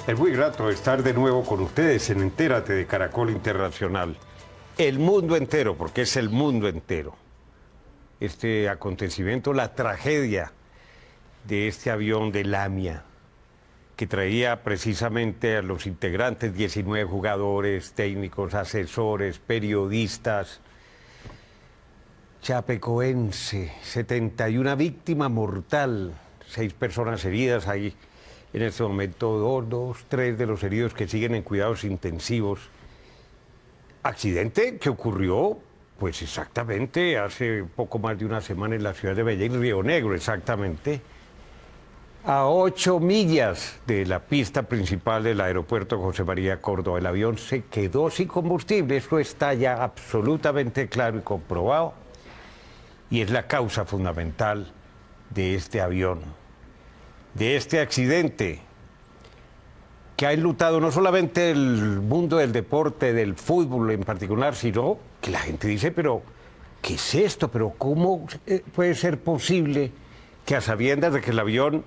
Es muy grato estar de nuevo con ustedes en Entérate de Caracol Internacional. El mundo entero, porque es el mundo entero. Este acontecimiento, la tragedia de este avión de Lamia, que traía precisamente a los integrantes, 19 jugadores, técnicos, asesores, periodistas. Chapecoense, 71 víctima mortal, 6 personas heridas. Hay en este momento 3 de los heridos que siguen en cuidados intensivos. Accidente que ocurrió, pues exactamente, hace poco más de una semana en la ciudad de Medellín, Río Negro, exactamente, a 8 millas de la pista principal del aeropuerto José María Córdoba. El avión se quedó sin combustible, eso está ya absolutamente claro y comprobado, y es la causa fundamental de este avión, de este accidente, que ha enlutado no solamente el mundo del deporte, del fútbol en particular, sino que la gente dice, pero ¿qué es esto? ¿Pero cómo puede ser posible que a sabiendas de que el avión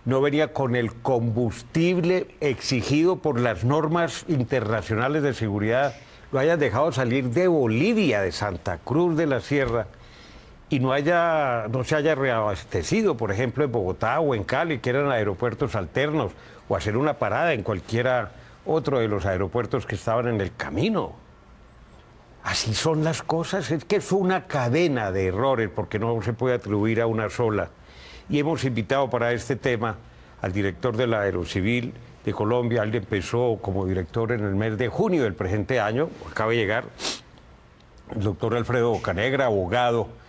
no venía con el combustible exigido por las normas internacionales de seguridad, lo hayan dejado salir de Bolivia, de Santa Cruz de la Sierra, y no se haya reabastecido, por ejemplo, en Bogotá o en Cali, que eran aeropuertos alternos, o hacer una parada en cualquiera otro de los aeropuertos que estaban en el camino? Así son las cosas, es que es una cadena de errores, porque no se puede atribuir a una sola. Y hemos invitado para este tema al director de la Aerocivil de Colombia. Él empezó como director en el mes de junio del presente año, acaba de llegar, el doctor Alfredo Bocanegra, abogado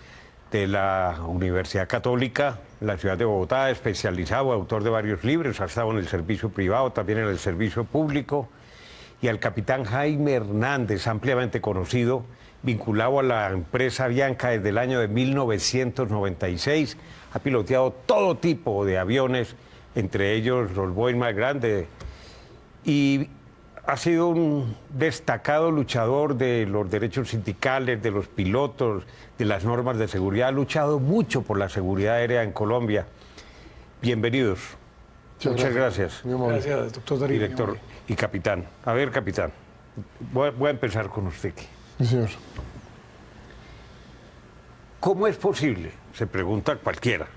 de la Universidad Católica, en la ciudad de Bogotá, especializado, autor de varios libros, ha estado en el servicio privado, también en el servicio público, y al capitán Jaime Hernández, ampliamente conocido, vinculado a la empresa Avianca desde el año de 1996, ha piloteado todo tipo de aviones, entre ellos los Boeing más grandes, y ha sido un destacado luchador de los derechos sindicales, de los pilotos, de las normas de seguridad. Ha luchado mucho por la seguridad aérea en Colombia. Bienvenidos. Muchas gracias. Gracias, doctor Darío. Director y capitán. A ver, capitán, voy a empezar con usted. Sí, señor. ¿Cómo es posible, se pregunta cualquiera,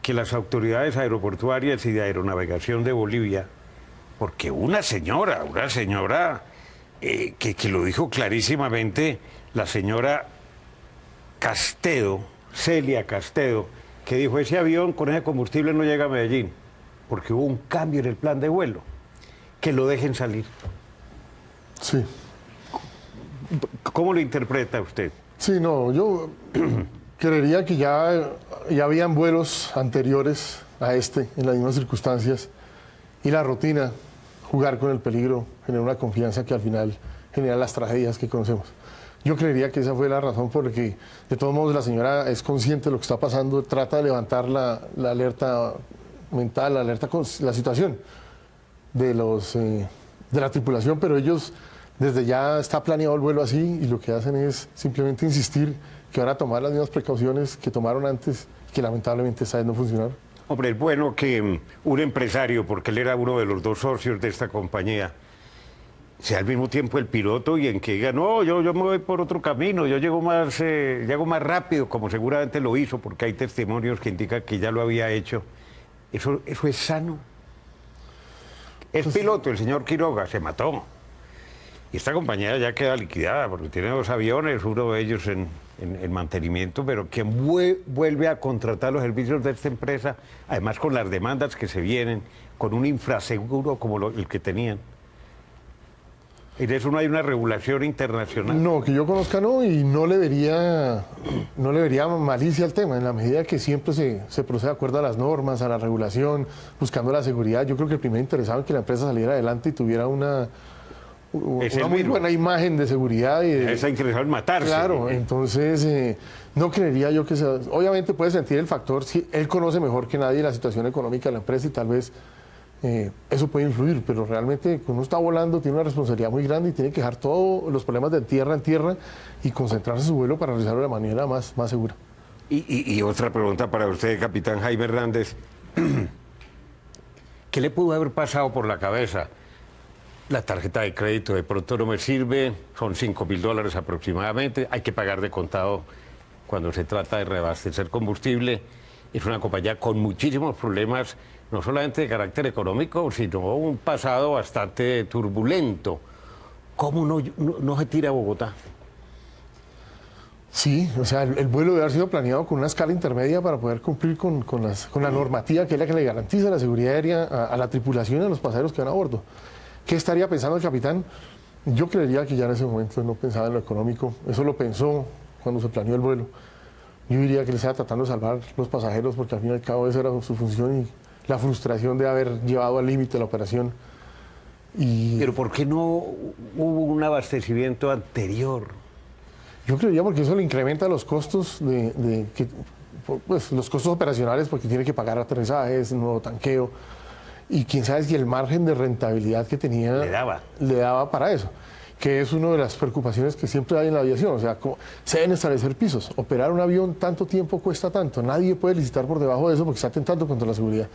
que las autoridades aeroportuarias y de aeronavegación de Bolivia, porque una señora que lo dijo clarísimamente, la señora Castedo, Celia Castedo, que dijo, ese avión con ese combustible no llega a Medellín, porque hubo un cambio en el plan de vuelo, que lo dejen salir? Sí. ¿Cómo lo interpreta usted? Sí, no, yo creería que ya habían vuelos anteriores a este, en las mismas circunstancias, y la rutina, jugar con el peligro, genera una confianza que al final genera las tragedias que conocemos. Yo creería que esa fue la razón por la que, de todos modos, la señora es consciente de lo que está pasando, trata de levantar la alerta mental, la alerta con la situación de la tripulación, pero ellos, desde ya está planeado el vuelo así, y lo que hacen es simplemente insistir que van a tomar las mismas precauciones que tomaron antes, que lamentablemente esta vez no funcionaron. Hombre, es bueno que un empresario, porque él era uno de los 2 socios de esta compañía, sea al mismo tiempo el piloto y en que diga, no, yo me voy por otro camino, yo llego más rápido, como seguramente lo hizo, porque hay testimonios que indican que ya lo había hecho. ¿Eso es sano? Es piloto, el señor Quiroga, se mató. Y esta compañía ya queda liquidada, porque tiene 2 aviones, uno de ellos en mantenimiento, pero quien vuelve a contratar los servicios de esta empresa, además con las demandas que se vienen, con un infraseguro como el que tenían. ¿En eso no hay una regulación internacional? No, que yo conozca no, y no le vería malicia al tema, en la medida que siempre se procede de acuerdo a las normas, a la regulación, buscando la seguridad. Yo creo que el primer interesado en que la empresa saliera adelante y tuviera una muy buena imagen de seguridad. Está interesado en matarse. Claro, entonces no creería yo que sea. Obviamente puede sentir el factor, si él conoce mejor que nadie la situación económica de la empresa y tal vez eso puede influir, pero realmente cuando uno está volando tiene una responsabilidad muy grande y tiene que dejar todos los problemas de tierra en tierra y concentrarse en su vuelo para realizarlo de manera más segura. Y otra pregunta para usted, capitán Jaime Hernández. ¿Qué le pudo haber pasado por la cabeza? La tarjeta de crédito de pronto no me sirve, son $5.000 aproximadamente, hay que pagar de contado cuando se trata de reabastecer combustible. Es una compañía con muchísimos problemas, no solamente de carácter económico, sino un pasado bastante turbulento. ¿Cómo no se tira a Bogotá? Sí, o sea, el vuelo debe haber sido planeado con una escala intermedia para poder cumplir con la normativa que es la que le garantiza la seguridad aérea a la tripulación y a los pasajeros que van a bordo. ¿Qué estaría pensando el capitán? Yo creería que ya en ese momento no pensaba en lo económico, eso lo pensó cuando se planeó el vuelo. Yo diría que le estaba tratando de salvar los pasajeros porque al fin y al cabo esa era su función y la frustración de haber llevado al límite la operación. Pero ¿por qué no hubo un abastecimiento anterior? Yo creería porque eso le incrementa los costos pues, los costos operacionales porque tiene que pagar aterrizajes, nuevo tanqueo y quién sabe si el margen de rentabilidad que tenía le daba para eso, que es una de las preocupaciones que siempre hay en la aviación, o sea, se deben establecer pisos, operar un avión tanto tiempo cuesta tanto, nadie puede licitar por debajo de eso porque está atentando contra la seguridad.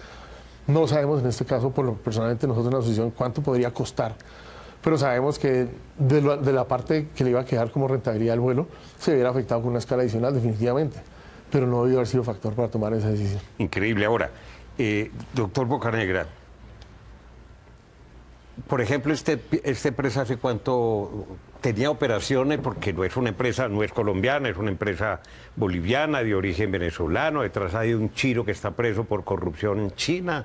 No lo sabemos en este caso, personalmente nosotros en la asociación, cuánto podría costar, pero sabemos que de la parte que le iba a quedar como rentabilidad al vuelo, se hubiera afectado con una escala adicional definitivamente, pero no debió haber sido factor para tomar esa decisión. Increíble. Ahora, doctor Bocanegra, por ejemplo, esta empresa hace cuánto tenía operaciones, porque no es una empresa, no es colombiana, es una empresa boliviana de origen venezolano, detrás hay un chino que está preso por corrupción en China,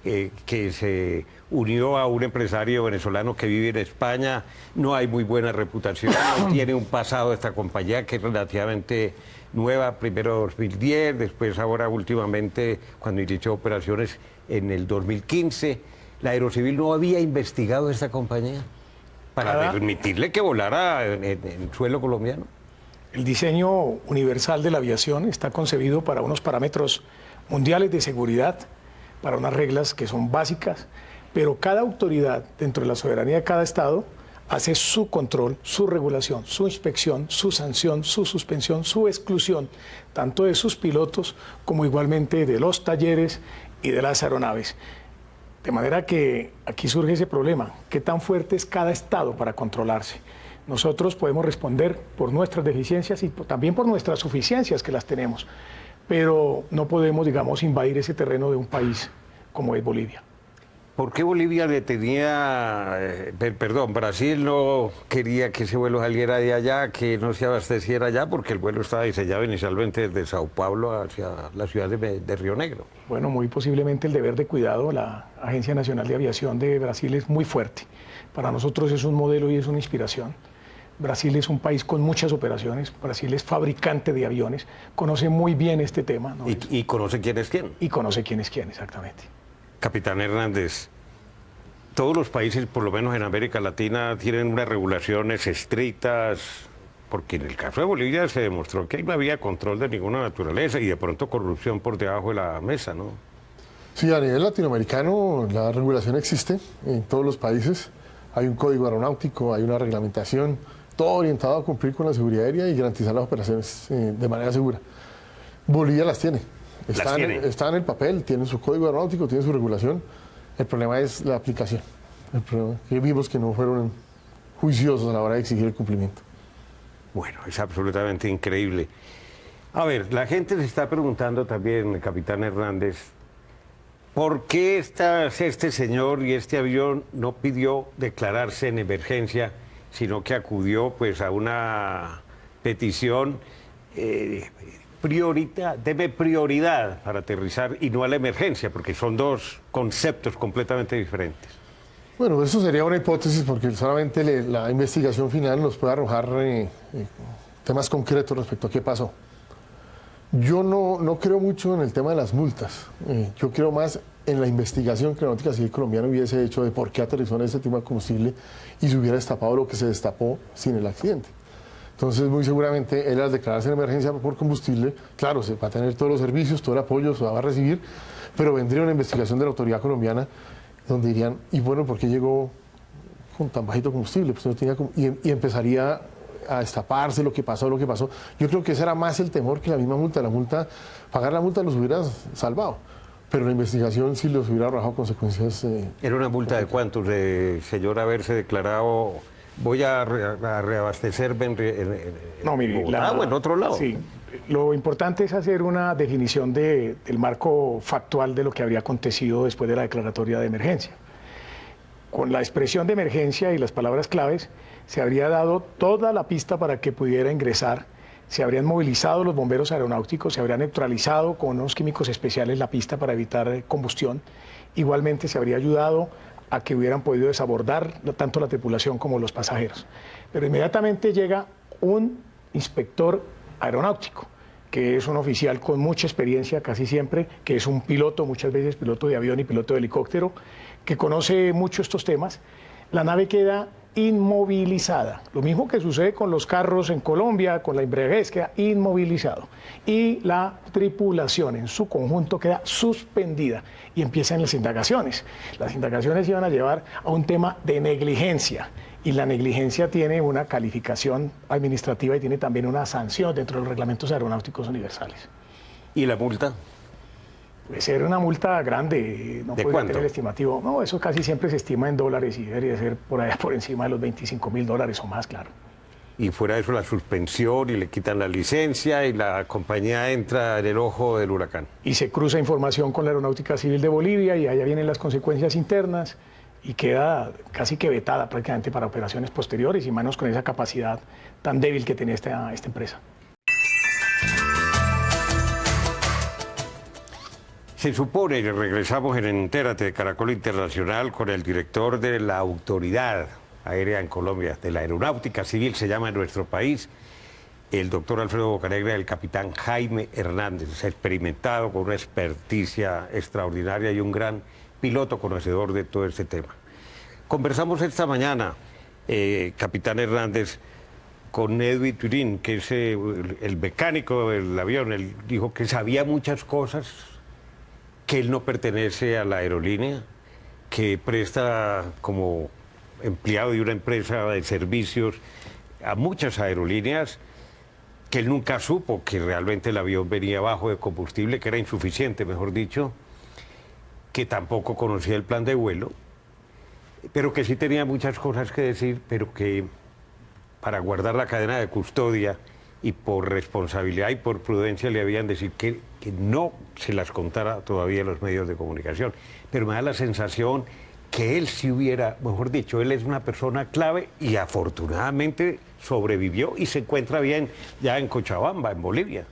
que se unió a un empresario venezolano que vive en España, no hay muy buena reputación, no tiene un pasado esta compañía que es relativamente nueva, primero 2010, después ahora últimamente cuando inició operaciones en el 2015. ¿La Aerocivil no había investigado esta compañía para permitirle que volara en suelo colombiano? El diseño universal de la aviación está concebido para unos parámetros mundiales de seguridad, para unas reglas que son básicas, pero cada autoridad dentro de la soberanía de cada estado hace su control, su regulación, su inspección, su sanción, su suspensión, su exclusión, tanto de sus pilotos como igualmente de los talleres y de las aeronaves. De manera que aquí surge ese problema, ¿qué tan fuerte es cada estado para controlarse? Nosotros podemos responder por nuestras deficiencias y también por nuestras suficiencias que las tenemos, pero no podemos, digamos, invadir ese terreno de un país como es Bolivia. ¿Por qué Bolivia le tenía, Brasil no quería que ese vuelo saliera de allá, que no se abasteciera allá, porque el vuelo estaba diseñado inicialmente desde Sao Paulo hacia la ciudad de Río Negro? Bueno, muy posiblemente el deber de cuidado, la Agencia Nacional de Aviación de Brasil es muy fuerte. Para nosotros es un modelo y es una inspiración. Brasil es un país con muchas operaciones, Brasil es fabricante de aviones, conoce muy bien este tema, ¿no? ¿Y conoce quién es quién? Y conoce quién es quién, exactamente. Capitán Hernández, todos los países, por lo menos en América Latina, tienen unas regulaciones estrictas, porque en el caso de Bolivia se demostró que ahí no había control de ninguna naturaleza y de pronto corrupción por debajo de la mesa, ¿no? Sí, a nivel latinoamericano la regulación existe en todos los países, hay un código aeronáutico, hay una reglamentación, todo orientado a cumplir con la seguridad aérea y garantizar las operaciones de manera segura. Bolivia las tiene. Está en el papel, tiene su código aeronáutico, tiene su regulación. El problema es la aplicación. El problema que vimos que no fueron juiciosos a la hora de exigir el cumplimiento. Bueno, es absolutamente increíble. A ver, la gente se está preguntando también, capitán Hernández, ¿por qué este señor y este avión no pidió declararse en emergencia, sino que acudió pues a una petición debe prioridad para aterrizar y no a la emergencia, porque son dos conceptos completamente diferentes? Bueno, eso sería una hipótesis porque solamente la investigación final nos puede arrojar temas concretos respecto a qué pasó. Yo no creo mucho en el tema de las multas. Yo creo más en la investigación que la Aeronáutica Civil Colombiana hubiese hecho de por qué aterrizó en ese tipo de combustible y se hubiera destapado lo que se destapó sin el accidente. Entonces, muy seguramente, él al declararse en emergencia por combustible, claro, se va a tener todos los servicios, todo el apoyo, se va a recibir, pero vendría una investigación de la autoridad colombiana donde dirían, y bueno, ¿por qué llegó con tan bajito combustible? Pues no tenía y empezaría a destaparse lo que pasó. Yo creo que ese era más el temor que la misma multa. Pagar la multa los hubiera salvado. pero la investigación sí les hubiera arrojado consecuencias. ¿Era una multa de cuánto, señor, haberse declarado, voy a reabastecerme No, mire, Bogotá o en otro lado? Sí, lo importante es hacer una definición del marco factual de lo que habría acontecido después de la declaratoria de emergencia. Con la expresión de emergencia y las palabras claves, se habría dado toda la pista para que pudiera ingresar, se habrían movilizado los bomberos aeronáuticos, se habría neutralizado con unos químicos especiales la pista para evitar combustión. Igualmente se habría ayudado a que hubieran podido desabordar tanto la tripulación como los pasajeros. Pero inmediatamente llega un inspector aeronáutico, que es un oficial con mucha experiencia casi siempre, que es un piloto, muchas veces piloto de avión y piloto de helicóptero, que conoce mucho estos temas. La nave queda inmovilizada, lo mismo que sucede con los carros en Colombia, con la embriaguez, queda inmovilizado. Y la tripulación en su conjunto queda suspendida y empiezan las indagaciones. Las indagaciones iban a llevar a un tema de negligencia. Y la negligencia tiene una calificación administrativa y tiene también una sanción dentro de los reglamentos aeronáuticos universales. ¿Y la multa? Puede ser una multa grande, no ¿De puede cuánto? tener el estimativo. No, eso casi siempre se estima en dólares y debería ser por allá por encima de los $25.000 o más, claro. Y fuera de eso la suspensión y le quitan la licencia y la compañía entra en el ojo del huracán. Y se cruza información con la Aeronáutica Civil de Bolivia y allá vienen las consecuencias internas y queda casi que vetada prácticamente para operaciones posteriores y menos con esa capacidad tan débil que tenía esta empresa. Se supone, y regresamos en Entérate de Caracol Internacional con el director de la Autoridad Aérea en Colombia, de la Aeronáutica Civil se llama en nuestro país, el doctor Alfredo Bocanegra, el capitán Jaime Hernández, experimentado con una experticia extraordinaria y un gran piloto conocedor de todo este tema. Conversamos esta mañana, capitán Hernández, con Edwin Turín, que es el mecánico del avión. Él dijo que sabía muchas cosas, que él no pertenece a la aerolínea, que presta como empleado de una empresa de servicios a muchas aerolíneas, que él nunca supo que realmente el avión venía bajo de combustible, que era insuficiente, mejor dicho, que tampoco conocía el plan de vuelo, pero que sí tenía muchas cosas que decir, pero que para guardar la cadena de custodia y por responsabilidad y por prudencia le habían decir que no se las contara todavía en los medios de comunicación. Pero me da la sensación que él sí hubiera, mejor dicho, él es una persona clave y afortunadamente sobrevivió y se encuentra bien ya en Cochabamba, en Bolivia.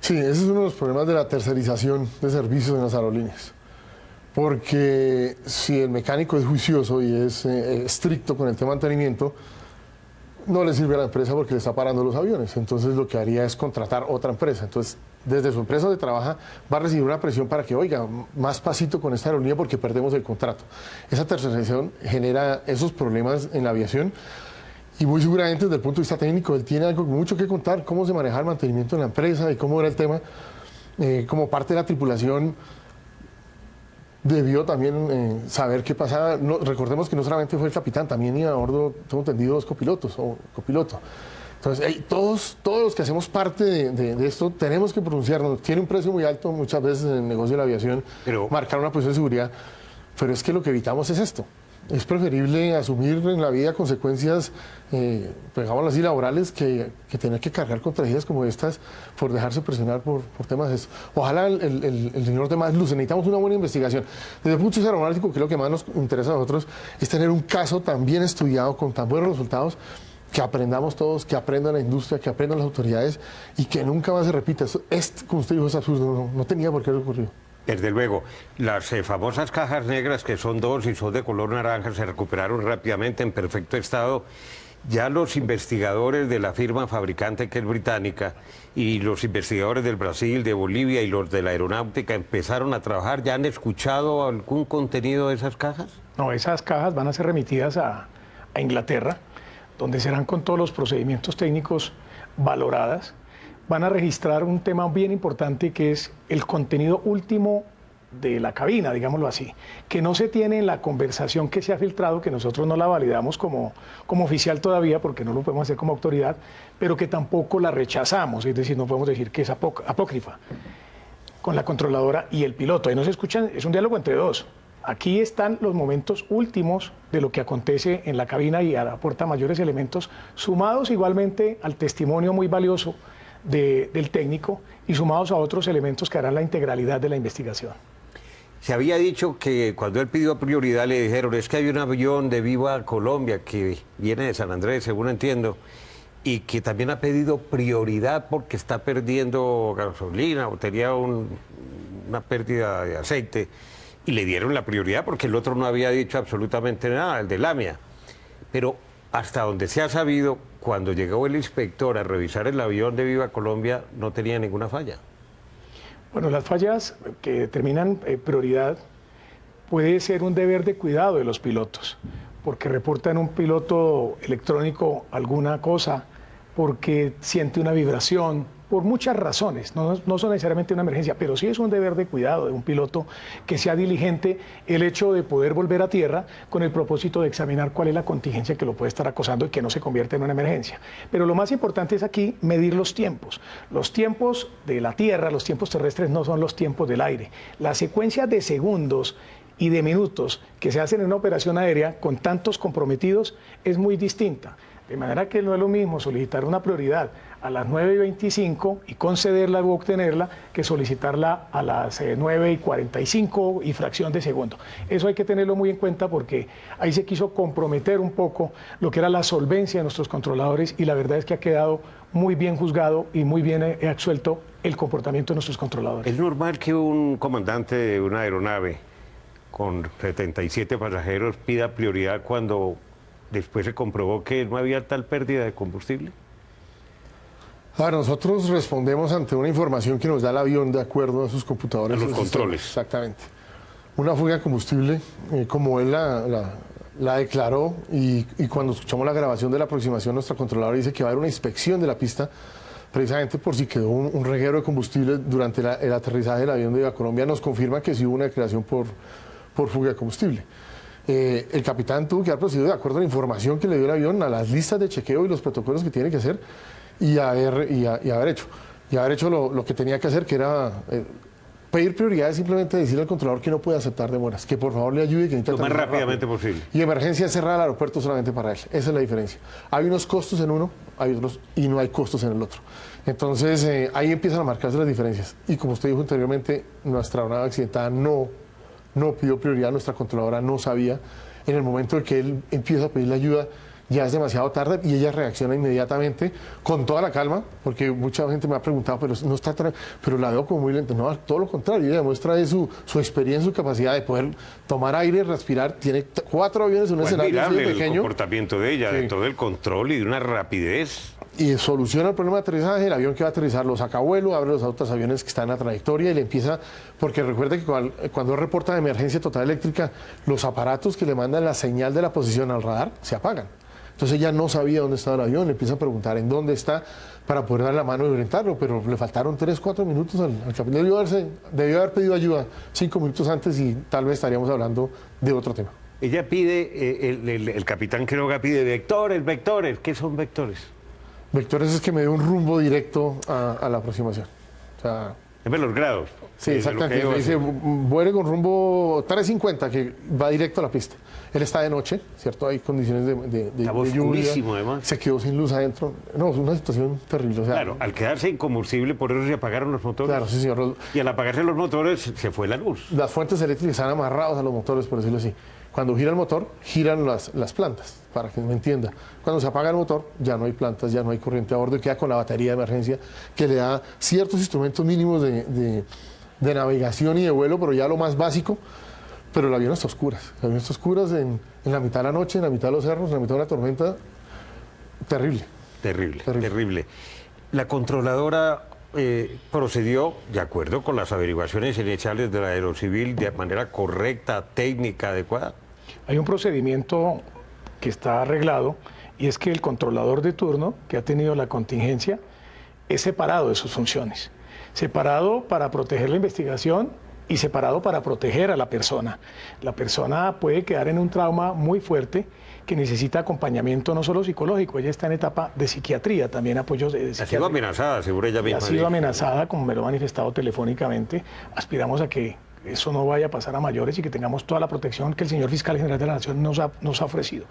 Sí, ese es uno de los problemas de la tercerización de servicios en las aerolíneas. Porque si el mecánico es juicioso y es estricto con el tema de mantenimiento, no le sirve a la empresa porque le está parando los aviones. Entonces lo que haría es contratar otra empresa. Entonces, desde su empresa donde trabaja, va a recibir una presión para que, oiga, más pasito con esta aerolínea porque perdemos el contrato. Esa tercerización genera esos problemas en la aviación y muy seguramente desde el punto de vista técnico él tiene algo mucho que contar, cómo se maneja el mantenimiento en la empresa y cómo era el tema. Como parte de la tripulación debió también saber qué pasaba. No, recordemos que no solamente fue el capitán, también iba a bordo, tengo entendido, 2 copilotos o copiloto. Entonces, todos los que hacemos parte de esto tenemos que pronunciarnos. Tiene un precio muy alto muchas veces en el negocio de la aviación, marcar una posición de seguridad, pero es que lo que evitamos es esto. Es preferible asumir en la vida consecuencias, digámoslo así, laborales, que tener que cargar con tragedias como estas por dejarse presionar por temas de eso. Ojalá el señor de más luz, necesitamos una buena investigación. Desde el punto de vista aeronáutico, que lo que más nos interesa a nosotros es tener un caso tan bien estudiado, con tan buenos resultados, que aprendamos todos, que aprenda la industria, que aprendan las autoridades y que nunca más se repita. Como usted dijo, es absurdo, no tenía por qué haber ocurrido. Desde luego, las famosas cajas negras, que son 2 y son de color naranja, se recuperaron rápidamente en perfecto estado. Ya los investigadores de la firma fabricante, que es británica, y los investigadores del Brasil, de Bolivia y los de la aeronáutica empezaron a trabajar. ¿Ya han escuchado algún contenido de esas cajas? No, esas cajas van a ser remitidas a Inglaterra, donde serán con todos los procedimientos técnicos valoradas. Van a registrar un tema bien importante que es el contenido último de la cabina, digámoslo así, que no se tiene en la conversación que se ha filtrado, que nosotros no la validamos como oficial todavía, porque no lo podemos hacer como autoridad, pero que tampoco la rechazamos, es decir, no podemos decir que es apócrifa. con la controladora y el piloto. Ahí no se escuchan, es un diálogo entre dos. Aquí están los momentos últimos de lo que acontece en la cabina y aporta mayores elementos, sumados igualmente al testimonio muy valioso del técnico y sumados a otros elementos que harán la integralidad de la investigación. Se había dicho que cuando él pidió prioridad le dijeron, es que hay un avión de Viva Colombia que viene de San Andrés, según entiendo, y que también ha pedido prioridad porque está perdiendo gasolina o tenía una pérdida de aceite, y le dieron la prioridad porque el otro no había dicho absolutamente nada, el de Lamia. Pero hasta donde se ha sabido, cuando llegó el inspector a revisar el avión de Viva Colombia, no tenía ninguna falla. Bueno, las fallas que determinan prioridad puede ser un deber de cuidado de los pilotos, porque reportan un piloto electrónico alguna cosa, porque siente una vibración, por muchas razones, no son necesariamente una emergencia, pero sí es un deber de cuidado de un piloto que sea diligente el hecho de poder volver a tierra con el propósito de examinar cuál es la contingencia que lo puede estar acosando y que no se convierta en una emergencia. Pero lo más importante es aquí medir los tiempos. Los tiempos de la tierra, los tiempos terrestres no son los tiempos del aire. La secuencia de segundos y de minutos que se hacen en una operación aérea con tantos comprometidos es muy distinta. De manera que no es lo mismo solicitar una prioridad a las 9:25 y concederla o obtenerla que solicitarla a las 9:45 y fracción de segundo. Eso hay que tenerlo muy en cuenta porque ahí se quiso comprometer un poco lo que era la solvencia de nuestros controladores y la verdad es que ha quedado muy bien juzgado y muy bien absuelto el comportamiento de nuestros controladores. ¿Es normal que un comandante de una aeronave con 77 pasajeros pida prioridad cuando después se comprobó que no había tal pérdida de combustible? Ahora, nosotros respondemos ante una información que nos da el avión de acuerdo a sus computadores. A los controles. Exactamente. Una fuga de combustible, como él la declaró, y cuando escuchamos la grabación de la aproximación, nuestra controladora dice que va a haber una inspección de la pista, precisamente por si quedó un reguero de combustible durante el aterrizaje del avión de Viva Colombia, nos confirma que sí hubo una declaración por fuga de combustible. El capitán tuvo que haber procedido de acuerdo a la información que le dio el avión, a las listas de chequeo y los protocolos que tiene que hacer y haber hecho lo que tenía que hacer, que era pedir prioridades, simplemente decirle al controlador que no puede aceptar demoras, que por favor le ayude y que necesita Lo más aterrizar rápidamente rápido. posible. Y emergencia, cerrar el aeropuerto solamente para él. Esa es la diferencia. Hay unos costos en uno, hay otros y no hay costos en el otro. Entonces ahí empiezan a marcarse las diferencias. Y como usted dijo anteriormente, nuestra aeronave accidentada no pidió prioridad, nuestra controladora no sabía. En el momento en que él empieza a pedirle ayuda, ya es demasiado tarde y ella reacciona inmediatamente con toda la calma, porque mucha gente me ha preguntado, pero la veo como muy lenta. No, todo lo contrario, ella demuestra su experiencia, su capacidad de poder tomar aire, respirar. Tiene 4 aviones en un escenario así de el pequeño. comportamiento de ella, de todo el control y de una rapidez. Y soluciona el problema de aterrizaje, el avión que va a aterrizar lo saca a vuelo, abre los autos aviones que están en la trayectoria y le empieza, porque recuerde que cuando reporta de emergencia total eléctrica, los aparatos que le mandan la señal de la posición al radar se apagan. Entonces ella no sabía dónde estaba el avión, le empieza a preguntar en dónde está para poder dar la mano y orientarlo, pero le faltaron 3-4 minutos al capitán. Debió haber pedido ayuda 5 minutos antes y tal vez estaríamos hablando de otro tema. Ella pide, el capitán Quiroga pide vectores. ¿Qué son vectores? Vectores es que me dé un rumbo directo a la aproximación. O sea, Es ver los grados. sí, de exactamente. lo que Dice, vuele con rumbo 350, que va directo a la pista. Él está de noche, ¿cierto? Hay condiciones de Estaba lluvia. oscurísimo, además. Se quedó sin luz adentro. No, es una situación terrible. O sea, Claro, al quedarse sin combustible, por eso se apagaron los motores. claro, sí, señor. Y al apagarse los motores, se fue la luz. Las fuentes eléctricas están amarradas a los motores, por decirlo así. Cuando gira el motor, giran las plantas, para que me entienda. Cuando se apaga el motor, ya no hay plantas, ya no hay corriente a bordo y queda con la batería de emergencia que le da ciertos instrumentos mínimos de navegación y de vuelo, pero ya lo más básico. Pero el avión está a oscuras. El avión está a oscuras en la mitad de la noche, en la mitad de los cerros, en la mitad de una tormenta. Terrible. Terrible. La controladora procedió, de acuerdo con las averiguaciones iniciales de la Aerocivil, de manera correcta, técnica, adecuada. Hay un procedimiento que está arreglado y es que el controlador de turno que ha tenido la contingencia es separado de sus funciones. Separado para proteger la investigación y separado para proteger a la persona. La persona puede quedar en un trauma muy fuerte que necesita acompañamiento no solo psicológico, ella está en etapa de psiquiatría, también apoyos de Ha sido psiquiatría. amenazada, seguro ella misma. Ha sido dijo. amenazada, como me lo ha manifestado telefónicamente. Aspiramos a que eso no vaya a pasar a mayores y que tengamos toda la protección que el señor Fiscal General de la Nación nos ha ofrecido.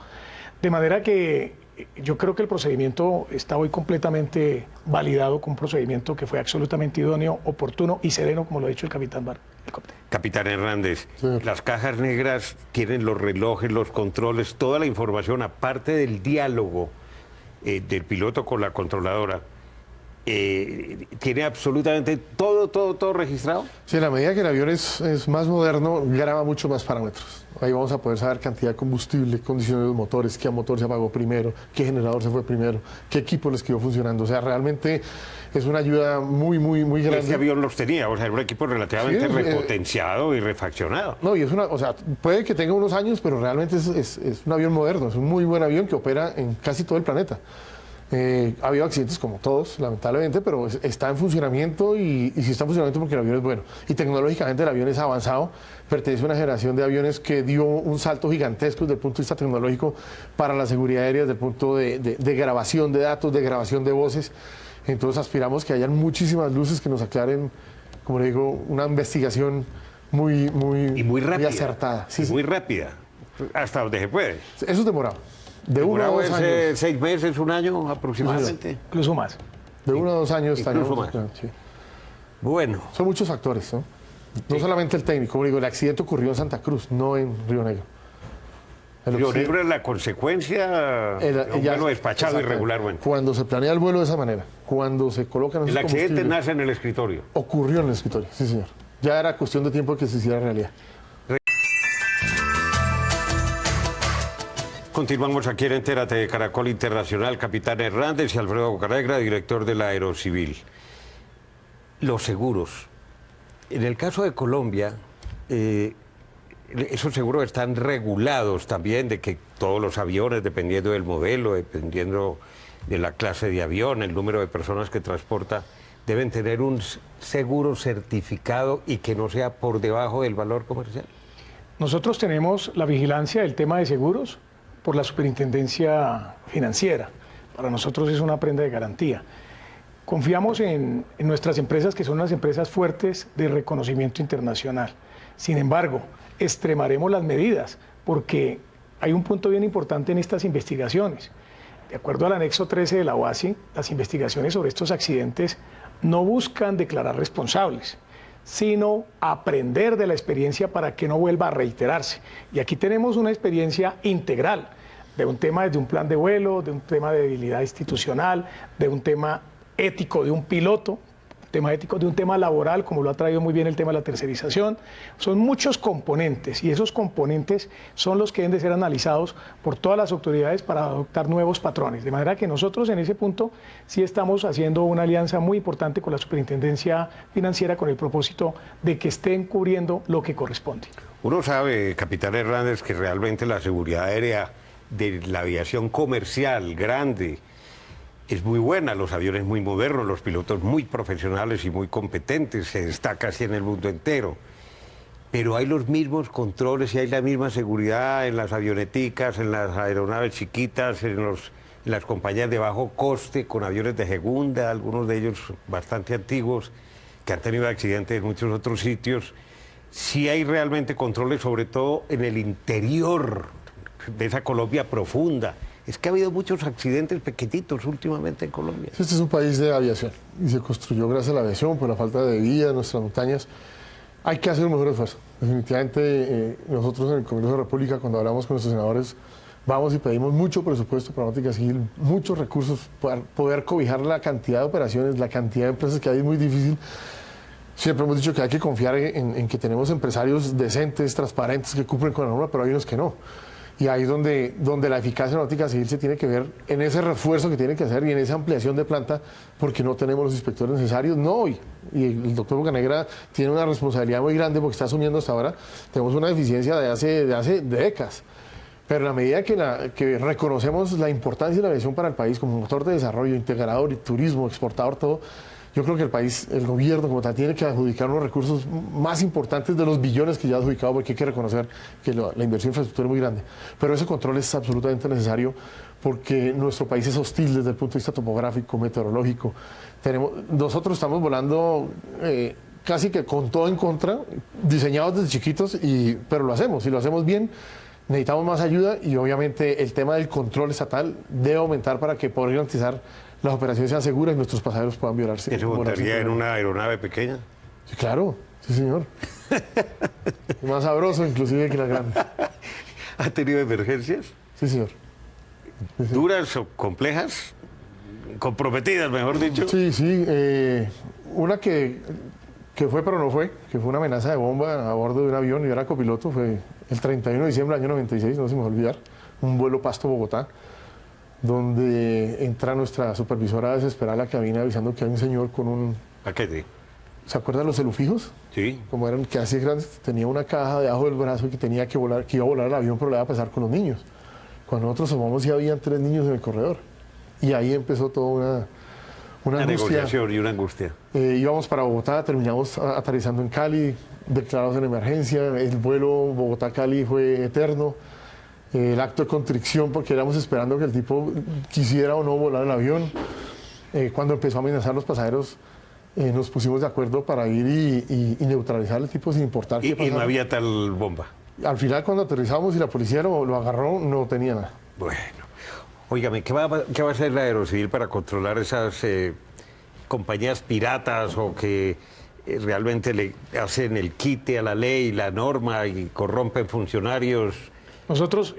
De manera que yo creo que el procedimiento está hoy completamente validado con un procedimiento que fue absolutamente idóneo, oportuno y sereno, como lo ha dicho el capitán Bar. Capitán Hernández, Señor. las cajas negras tienen los relojes, los controles, toda la información, aparte del diálogo del piloto con la controladora. ¿Tiene absolutamente todo registrado? Sí, en la medida que el avión es más moderno, graba mucho más parámetros. Ahí vamos a poder saber cantidad de combustible, condiciones de los motores, qué motor se apagó primero, qué generador se fue primero, qué equipo les quedó funcionando. O sea, realmente es una ayuda muy grande. Este avión los tenía, o sea, era un equipo relativamente Sí, repotenciado y refaccionado. No, y es una, o sea, puede que tenga unos años, pero realmente es un avión moderno, es un muy buen avión que opera en casi todo el planeta. Ha habido accidentes como todos, lamentablemente, pero está en funcionamiento y si está en funcionamiento porque el avión es bueno. Y tecnológicamente el avión es avanzado, pertenece a una generación de aviones que dio un salto gigantesco desde el punto de vista tecnológico para la seguridad aérea, desde el punto de grabación de datos, de grabación de voces. Entonces aspiramos que hayan muchísimas luces que nos aclaren, como le digo, una investigación muy rápida. acertada. Sí, sí. Muy rápida, hasta donde se puede. Eso es demorado. De 1 a 2 años. 6 meses, un año aproximadamente. Incluso más. De 1 a 2 años Incluso estaríamos. más. Sí. Bueno, Son muchos factores, ¿no? No solamente el técnico, como digo, el accidente ocurrió en Santa Cruz, no en Río Negro. Río Negro es la consecuencia de un vuelo despachado exactamente. irregularmente. Cuando se planea el vuelo de esa manera, cuando se colocan esos El accidente combustibles, nace en el escritorio. ocurrió en el escritorio, sí señor. Ya era cuestión de tiempo que se hiciera realidad. Continuamos aquí en Entérate de Caracol Internacional, Capitán Hernández y Alfredo Bocanegra, director de la Aerocivil. Los seguros. En el caso de Colombia, esos seguros están regulados también, de que todos los aviones, dependiendo del modelo, dependiendo de la clase de avión, el número de personas que transporta, deben tener un seguro certificado y que no sea por debajo del valor comercial. Nosotros tenemos la vigilancia del tema de seguros por la Superintendencia Financiera. Para nosotros es una prenda de garantía. Confiamos en nuestras empresas, que son unas empresas fuertes de reconocimiento internacional. Sin embargo, extremaremos las medidas porque hay un punto bien importante en estas investigaciones. De acuerdo al anexo 13 de la OASI, las investigaciones sobre estos accidentes no buscan declarar responsables, sino aprender de la experiencia para que no vuelva a reiterarse. Y aquí tenemos una experiencia integral de un tema desde un plan de vuelo, de un tema de debilidad institucional, de un tema ético de un piloto, tema ético de un tema laboral, como lo ha traído muy bien el tema de la tercerización. Son muchos componentes y esos componentes son los que deben de ser analizados por todas las autoridades para adoptar nuevos patrones. De manera que nosotros en ese punto sí estamos haciendo una alianza muy importante con la Superintendencia Financiera con el propósito de que estén cubriendo lo que corresponde. Uno sabe, Capitán Hernández, que realmente la seguridad aérea de la aviación comercial grande es muy buena, los aviones muy modernos, los pilotos muy profesionales y muy competentes, se destaca así en el mundo entero. Pero hay los mismos controles y hay la misma seguridad en las avioneticas, en las aeronaves chiquitas, en las compañías de bajo coste, con aviones de segunda, algunos de ellos bastante antiguos, que han tenido accidentes en muchos otros sitios. Sí hay realmente controles, sobre todo en el interior de esa Colombia profunda. Es que ha habido muchos accidentes pequeñitos últimamente en Colombia. Este es un país de aviación y se construyó gracias a la aviación por la falta de vida en nuestras montañas. Hay que hacer un mejor esfuerzo. Definitivamente nosotros en el Congreso de la República, cuando hablamos con nuestros senadores, vamos y pedimos mucho presupuesto para Náutica Civil, muchos recursos para poder cobijar la cantidad de operaciones, la cantidad de empresas que hay, es muy difícil. Siempre hemos dicho que hay que confiar en que tenemos empresarios decentes, transparentes, que cumplen con la norma, pero hay unos que no. Y ahí es donde la eficacia náutica civil se tiene que ver en ese refuerzo que tiene que hacer y en esa ampliación de planta, porque no tenemos los inspectores necesarios, no hoy. Y el doctor Bocanegra tiene una responsabilidad muy grande porque está asumiendo hasta ahora. Tenemos una deficiencia de hace décadas. Pero en la medida que reconocemos la importancia de la aviación para el país como motor de desarrollo, integrador y turismo, exportador, todo, Yo creo que el país, el gobierno como tal, tiene que adjudicar unos recursos más importantes de los billones que ya ha adjudicado, porque hay que reconocer que la inversión en infraestructura es muy grande. Pero ese control es absolutamente necesario porque nuestro país es hostil desde el punto de vista topográfico, meteorológico. Nosotros estamos volando casi que con todo en contra, diseñados desde chiquitos, pero lo hacemos, y lo hacemos bien. Necesitamos más ayuda y obviamente el tema del control estatal debe aumentar para que poder garantizar las operaciones sean seguras y nuestros pasajeros puedan violarse. ¿Que se montaría en una aeronave pequeña? Sí, claro, sí señor. Más sabroso inclusive que la grande. ¿Ha tenido emergencias? Sí señor. ¿Duras o complejas? Comprometidas, mejor dicho. Sí, sí. Una que fue pero no fue, que fue una amenaza de bomba a bordo de un avión, yo era copiloto, fue el 31 de diciembre del año 96, no se me va a olvidar, un vuelo Pasto-Bogotá, donde entra nuestra supervisora desesperada a la cabina avisando que hay un señor con un... ¿Paquete? ¿Se acuerdan los celufijos? Sí. Como eran que así grandes, tenía una caja debajo del brazo y que tenía que volar, que iba a volar el avión, pero le iba a pasar con los niños. Cuando nosotros asomamos ya habían 3 niños en el corredor. Y ahí empezó toda una angustia. Negociación y una angustia. Íbamos para Bogotá, terminamos aterrizando en Cali, declarados en emergencia. El vuelo Bogotá-Cali fue eterno. El acto de contrición, porque éramos esperando que el tipo quisiera o no volar el avión. Cuando empezó a amenazar a los pasajeros, nos pusimos de acuerdo para ir y neutralizar al tipo sin importar qué pasara. Y no había tal bomba. Al final, cuando aterrizamos y la policía lo agarró, no tenía nada. Bueno. Óigame, ¿qué va a hacer la Aerocivil para controlar esas compañías piratas o que realmente le hacen el quite a la ley, la norma y corrompen funcionarios? Nosotros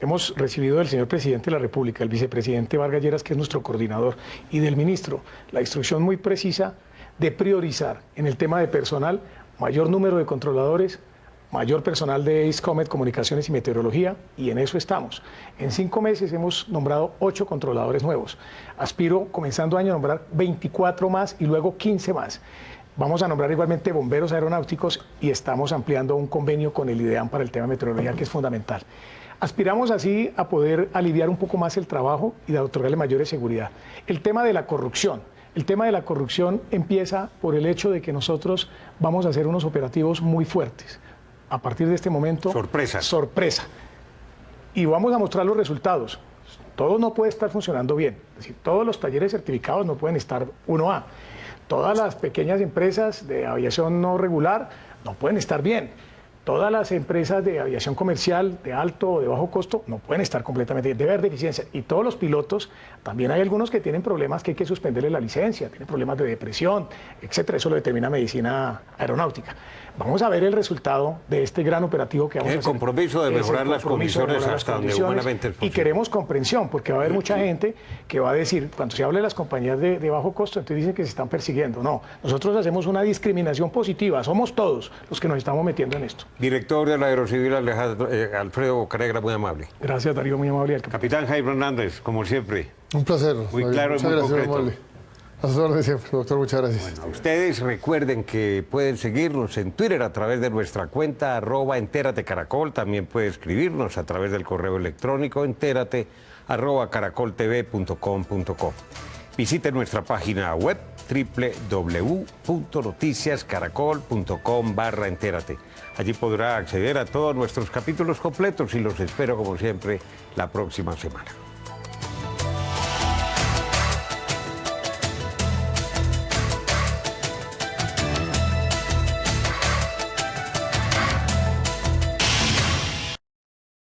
hemos recibido del señor presidente de la República, el vicepresidente Vargas Lleras, que es nuestro coordinador, y del ministro, la instrucción muy precisa de priorizar en el tema de personal mayor número de controladores, mayor personal de ISCOMET, Comunicaciones y Meteorología, y en eso estamos. En 5 meses hemos nombrado 8 controladores nuevos. Aspiro, comenzando año, a nombrar 24 más y luego 15 más. Vamos a nombrar igualmente bomberos aeronáuticos y estamos ampliando un convenio con el IDEAM para el tema de meteorología, que es fundamental. Aspiramos así a poder aliviar un poco más el trabajo y de otorgarle mayores seguridad. El tema de la corrupción. El tema de la corrupción empieza por el hecho de que nosotros vamos a hacer unos operativos muy fuertes. A partir de este momento... Sorpresa. Sorpresa. Y vamos a mostrar los resultados. Todo no puede estar funcionando bien. Es decir, todos los talleres certificados no pueden estar 1A. Todas las pequeñas empresas de aviación no regular no pueden estar bien. Todas las empresas de aviación comercial de alto o de bajo costo no pueden estar completamente bien. Debe haber deficiencia. Y todos los pilotos, también hay algunos que tienen problemas que hay que suspenderle la licencia, tienen problemas de depresión, etcétera. Eso lo determina medicina aeronáutica. Vamos a ver el resultado de este gran operativo que vamos a hacer. El compromiso de mejorar las condiciones hasta donde humanamente es posible. Y queremos comprensión, porque va a haber mucha gente que va a decir, cuando se habla de las compañías de bajo costo, entonces dicen que se están persiguiendo. No, nosotros hacemos una discriminación positiva, somos todos los que nos estamos metiendo en esto. Director de la Aerocivil, Alfredo Bocanegra, muy amable. Gracias, Darío, muy amable. Capitán Jaime Hernández, como siempre. Un placer. Muy claro y muy concreto. A sus órdenes siempre, doctor, muchas gracias. Bueno, ustedes recuerden que pueden seguirnos en Twitter a través de nuestra cuenta @entératecaracol, también puede escribirnos a través del correo electrónico entérate@caracoltv.com.co. Visite nuestra página web www.noticiascaracol.com/entérate. Allí podrá acceder a todos nuestros capítulos completos y los espero como siempre la próxima semana.